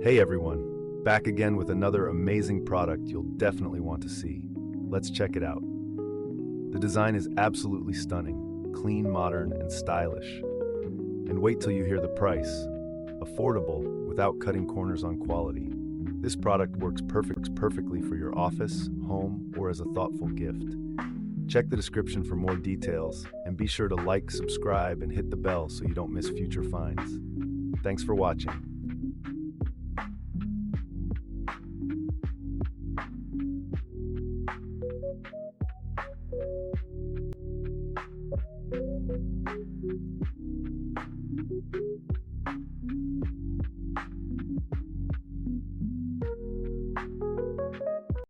Hey everyone, back again with another amazing product you'll definitely want to see. Let's check it out. The design is absolutely stunning, clean, modern, and stylish. And wait till you hear the price. Affordable without cutting corners on quality. This product works perfectly for your office, home, or as a thoughtful gift. Check the description for more details, and be sure to like, subscribe, and hit the bell so you don't miss future finds. Thanks for watching.